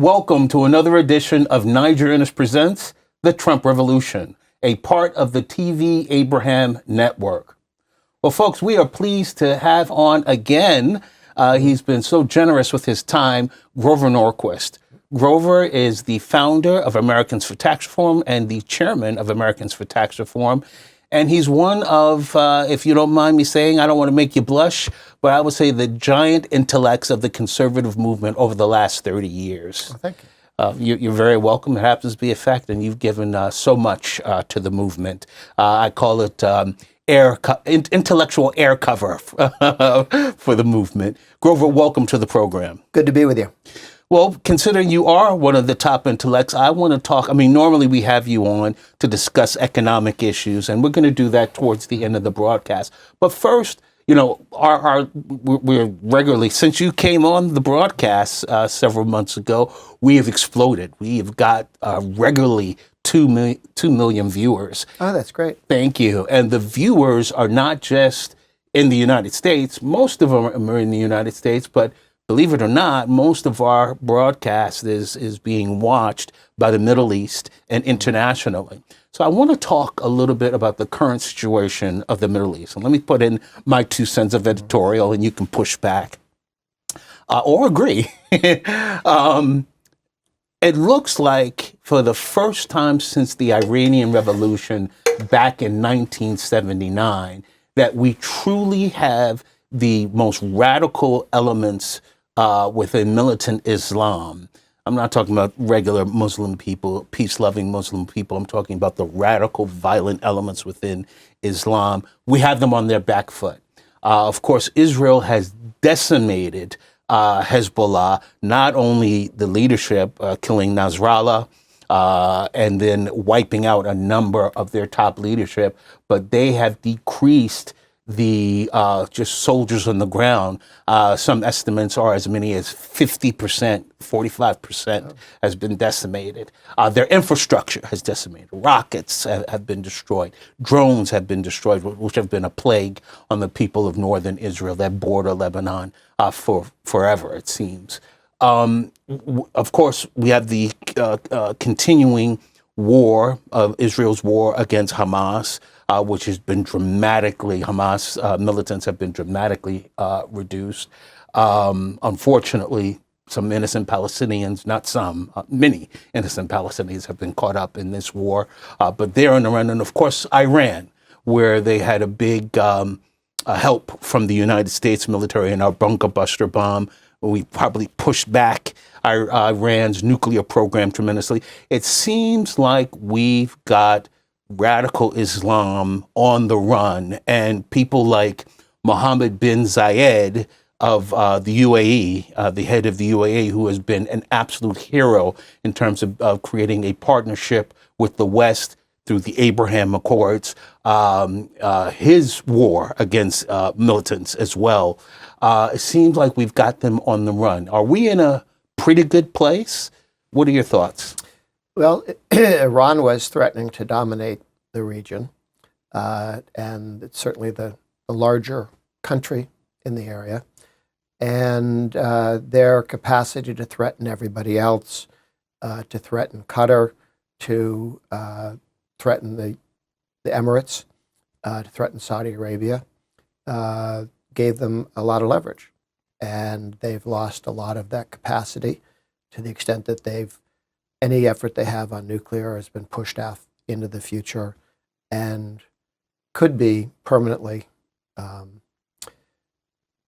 Welcome to another edition of Niger Innis Presents The Trump Revolution, a part of the TvAbraham network. Well, folks, we are pleased to have on again, he's been so generous with his time, Grover Norquist. Grover is the founder of Americans for Tax Reform and the chairman of Americans for Tax Reform. And he's one of, if you don't mind me saying, I don't want to make you blush, but I would say the giant intellects of the conservative movement over the last 30 years. Well, thank you. You're very welcome. It happens to be a fact, and you've given so much to the movement. I call it intellectual air cover for the movement. Grover, welcome to the program. Good to be with you. Well, considering you are one of the top intellects, I want to talk, normally we have you on to discuss economic issues, and we're going to do that towards the end of the broadcast. But first, we're regularly, since you came on the broadcast several months ago, we have exploded. We have got regularly 2 million viewers. Oh, that's great. Thank you. And the viewers are not just in the United States. Most of them are in the United States, but believe it or not, most of our broadcast is being watched by the Middle East and internationally. So I want to talk a little bit about the current situation of the Middle East. And let me put in my 2 cents of editorial, and you can push back or agree. It looks like for the first time since the Iranian Revolution back in 1979, that we truly have the most radical elements within militant Islam. I'm not talking about regular Muslim people, peace-loving Muslim people. I'm talking about the radical, violent elements within Islam. We have them on their back foot. Of course, Israel has decimated Hezbollah, not only the leadership, killing Nasrallah, and then wiping out a number of their top leadership, but they have decreased the just soldiers on the ground. Some estimates are as many as 50%, 45% has been decimated. Their infrastructure has decimated. Rockets have been destroyed. Drones have been destroyed, which have been a plague on the people of northern Israel that border Lebanon for forever, it seems. Of course, we have the continuing war of Israel's war against Hamas, which has been Hamas militants have been dramatically reduced. Unfortunately, some innocent Palestinians, not some, many innocent Palestinians have been caught up in this war, but they're on the run. And of course, Iran, where they had a big help from the United States military in our bunker buster bomb. We probably pushed back Iran's nuclear program tremendously. It seems like we've got radical Islam on the run, and people like Mohammed bin Zayed of the UAE, the head of the UAE, who has been an absolute hero in terms of creating a partnership with the West through the Abraham Accords, his war against militants as well. It seems like we've got them on the run. Are we in a pretty good place? What are your thoughts? Well, Iran was threatening to dominate the region, and it's certainly the larger country in the area. And their capacity to threaten everybody else, to threaten Qatar, to threaten the Emirates, to threaten Saudi Arabia, gave them a lot of leverage. And they've lost a lot of that capacity to the extent that any effort they have on nuclear has been pushed out into the future and could be permanently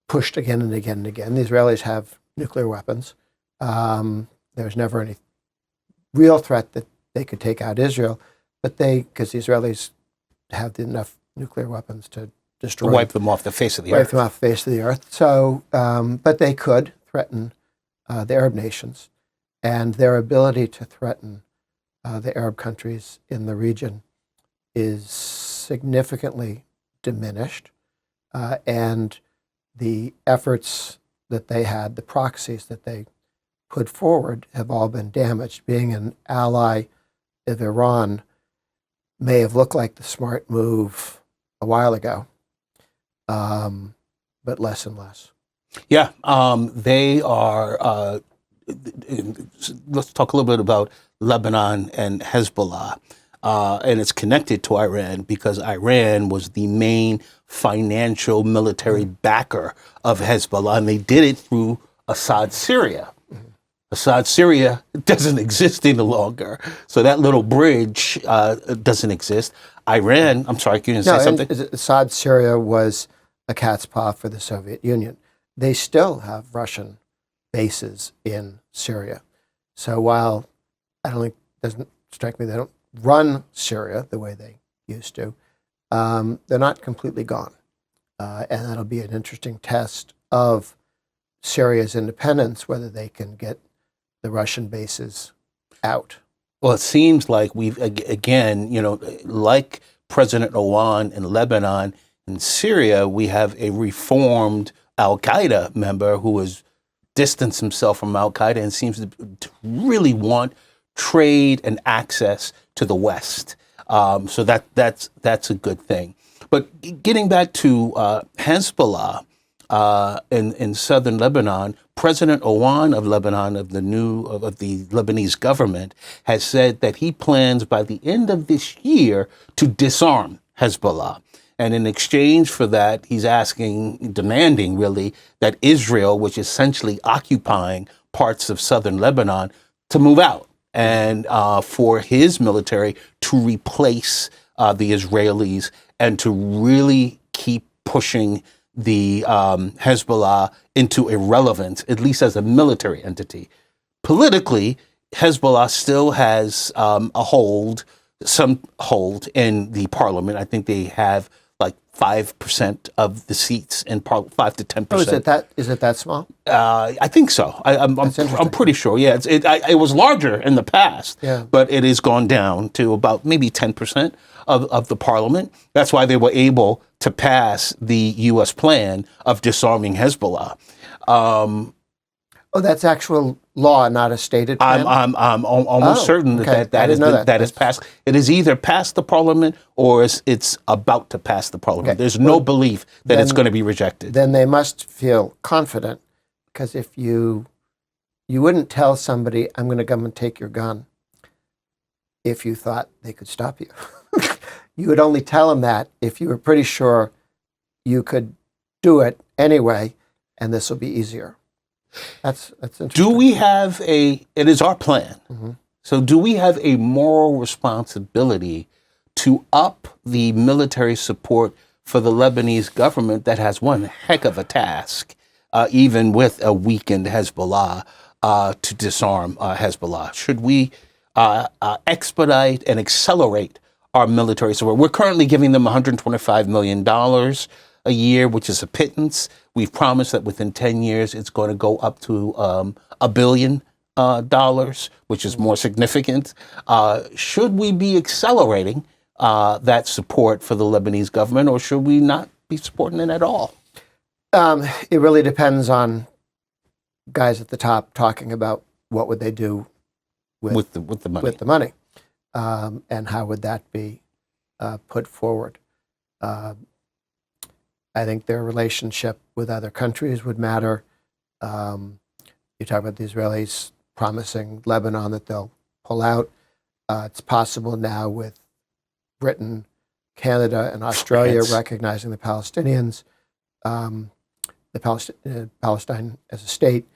pushed again and again and again. The Israelis have nuclear weapons. There's never any real threat that they could take out Israel, but because the Israelis have enough nuclear weapons to destroy, wipe them off the face of the earth. Wipe them off the face of the earth. So, but they could threaten the Arab nations, and their ability to threaten the Arab countries in the region is significantly diminished, and the efforts that they had, the proxies that they put forward, have all been damaged. Being an ally of Iran may have looked like the smart move a while ago, but less and less. Yeah, they are let's talk a little bit about Lebanon and Hezbollah. And it's connected to Iran because Iran was the main financial military backer of Hezbollah, and they did it through Assad Syria. Assad Syria doesn't exist any longer, so that little bridge doesn't exist. Iran, I'm sorry, can you say something? Assad Syria was a cat's paw for the Soviet Union. They still have Russian bases in Syria. So while doesn't strike me, they don't run Syria the way they used to, they're not completely gone. And that'll be an interesting test of Syria's independence, whether they can get the Russian bases out. Well, it seems like we've, again, like President Owan in Lebanon and Syria, we have a reformed al-Qaeda member who has distanced himself from al-Qaeda and seems to really want trade and access to the West. So that's a good thing. But getting back to Hezbollah in southern Lebanon, President Owan of Lebanon, of the Lebanese government, has said that he plans by the end of this year to disarm Hezbollah. And in exchange for that, he's demanding really, that Israel, which is essentially occupying parts of southern Lebanon, to move out and for his military to replace the Israelis and to really keep pushing the Hezbollah into irrelevance, at least as a military entity. Politically, Hezbollah still has some hold in the parliament. I think they have like 5% of the seats in 5 to 10%. Oh, is it that small? I think so. I'm pretty sure. Yeah, it was larger in the past, but it has gone down to about maybe 10% of the parliament. That's why they were able to pass the U.S. plan of disarming Hezbollah. That's actual law, not a stated plan? I'm almost certain that is passed. It is either passed the parliament or it's about to pass the parliament. Okay. There's no belief that it's going to be rejected. Then they must feel confident, because if you wouldn't tell somebody, I'm going to come and take your gun, if you thought they could stop you. You would only tell them that if you were pretty sure you could do it anyway, and this will be easier. That's interesting. Do we have it is our plan. Mm-hmm. So do we have a moral responsibility to up the military support for the Lebanese government that has one heck of a task, even with a weakened Hezbollah, to disarm Hezbollah? Should we expedite and accelerate our military support? We're currently giving them $125 million a year, which is a pittance. We've promised that within 10 years, it's going to go up to $1 billion, which is more significant. Should we be accelerating that support for the Lebanese government, or should we not be supporting it at all? It really depends on guys at the top talking about what would they do with the money, and how would that be put forward. I think their relationship with other countries would matter. You talk about the Israelis promising Lebanon that they'll pull out. It's possible now with Britain, Canada, and Australia recognizing the Palestinians, Palestine as a state,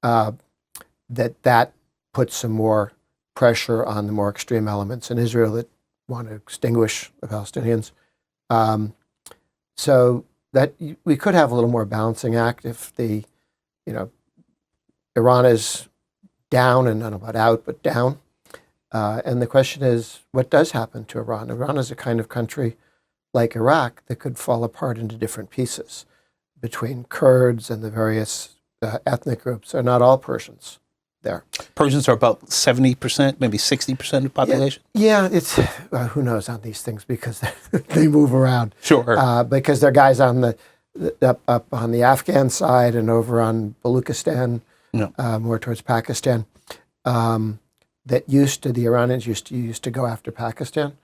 that puts some more pressure on the more extreme elements in Israel that want to extinguish the Palestinians. So that we could have a little more balancing act if Iran is down, and I don't know about out, but down. And the question is, what does happen to Iran? Iran is a kind of country like Iraq that could fall apart into different pieces between Kurds and the various ethnic groups. They're not all Persians there. Persians are about 70%, maybe 60% of the population? Yeah, it's who knows on these things, because they move around. Sure. Because they're guys on up on the Afghan side and over on Baluchistan, more towards Pakistan. The Iranians used to go after Pakistan,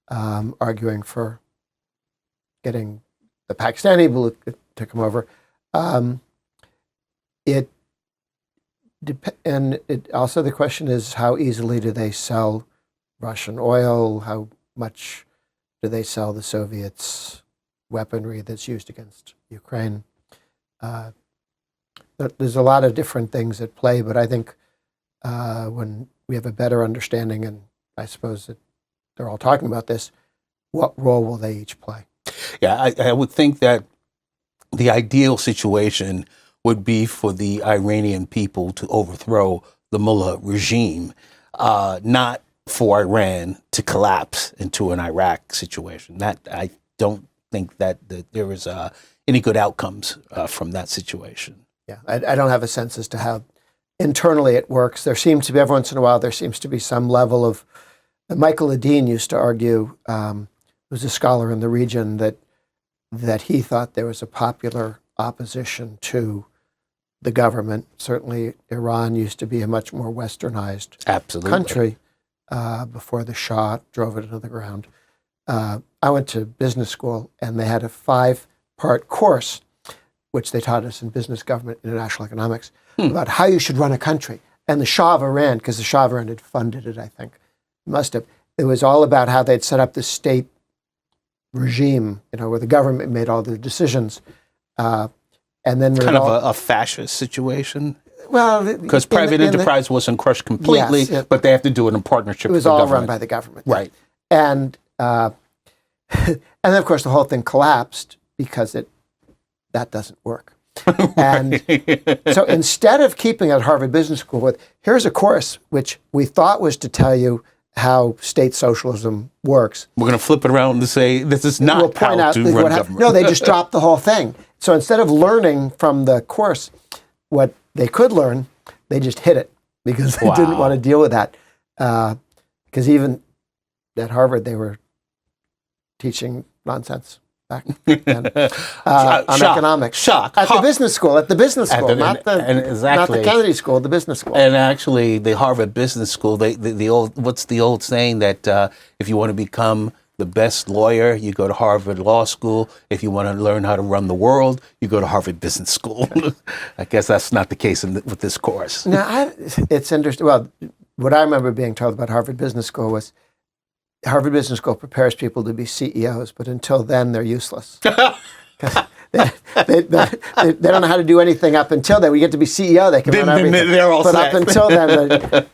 arguing for getting the Pakistani Baluch to come over. And also the question is, how easily do they sell Russian oil? How much do they sell the Soviets weaponry that's used against Ukraine? There's a lot of different things at play, but I think when we have a better understanding, and I suppose that they're all talking about this, what role will they each play? Yeah, I would think that the ideal situation would be for the Iranian people to overthrow the mullah regime, not for Iran to collapse into an Iraq situation. That I don't think that there is any good outcomes from that situation. Yeah, I don't have a sense as to how internally it works. There seems to be, every once in a while, there seems to be some level of, Michael Ledeen used to argue, who's a scholar in the region, that he thought there was a popular opposition to the government. Certainly Iran used to be a much more westernized country before the Shah drove it into the ground. I went to business school, and they had a 5-part course, which they taught us in business, government, international economics, about how you should run a country. And the Shah of Iran, because the Shah of Iran had funded it, I think, must have. It was all about how they'd set up the state regime, where the government made all the decisions. And then kind of a fascist situation. Well, because private enterprise wasn't crushed completely, yes, but they have to do it in partnership with the government. It was all run by the government. Right. And and then, of course, the whole thing collapsed because that doesn't work. And so instead of keeping at Harvard Business School with, here's a course which we thought was to tell you how state socialism works. We're going to flip it around to say this is not how to run government. No, they just dropped the whole thing. So instead of learning from the course what they could learn, they just hid it because they didn't want to deal with that. Because even at Harvard, they were teaching nonsense back then on economics. Shock. At the business school, not the Kennedy School, the business school. And actually, the Harvard Business School, what's the old saying that if you want to become the best lawyer, you go to Harvard Law School. If you want to learn how to run the world, you go to Harvard Business School. I guess that's not the case with this course. Now, it's interesting. Well, what I remember being told about Harvard Business School was Harvard Business School prepares people to be CEOs, but until then, they're useless. they don't know how to do anything up until then. We get to be CEO, they can run everything. They're all but set. Up until then,